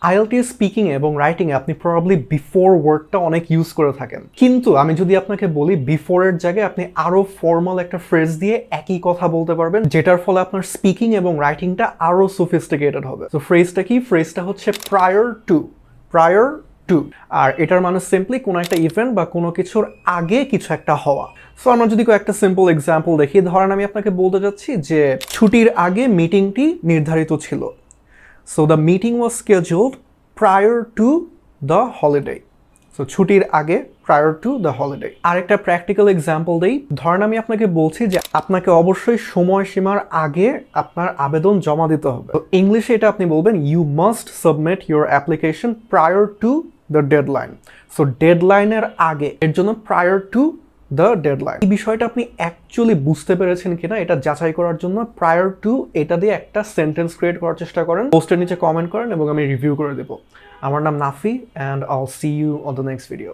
IELTS speaking এবং writing এ আপনি probably before ওয়ার্ডটা অনেক ইউজ করে থাকেন, কিন্তু আমি যদি আপনাকে বলি বিফোরের জায়গায় আপনি আরো ফর্মাল একটা ফ্রেজ দিয়ে একই কথা বলতে পারবেন, যেটার ফলে আপনার স্পিকিং এবং রাইটিংটা আরো সোফিস্টিকেটেড হবে। তো ফ্রেজটা কি? ফ্রেজটা হচ্ছে প্রায়র টু। Prior to. আর এটার মানে সিম্পলি কোনো একটা ইভেন্ট বা কোনো কিছুর আগে কিছু একটা হওয়া। সো আমরা যদি একটা সিম্পল এক্সাম্পল দেখি, ধরেন আমি আপনাকে বলতে যাচ্ছি যে ছুটির আগে মিটিংটি নির্ধারিত ছিল। So the meeting was scheduled prior to the holiday. So ছুটির আগে, প্রায়র টু দ্য হলিডে। আরেকটা প্র্যাকটিক্যাল এক্সাম্পল দেই, ধরেন আমি আপনাকে বলছি যে আপনাকে অবশ্যই সময়সীমার আগে আপনার আবেদন জমা দিতে হবে। তো ইংলিশে এটা আপনি বলবেন you must submit your application prior to the deadline. So ডেডলাইনের আগে, এর জন্য প্রায়র টু দ্য ডেডলাইন। এই বিষয়টা আপনি অ্যাকচুয়ালি বুঝতে পেরেছেন কিনা এটা যাচাই করার জন্য প্রায়র টু এটা দিয়ে একটা সেন্টেন্স ক্রিয়েট করার চেষ্টা করেন, পোস্টের নিচে কমেন্ট করেন এবং আমি রিভিউ করে দেবো। আমার নাম Nafi, and I'll see you on the next video.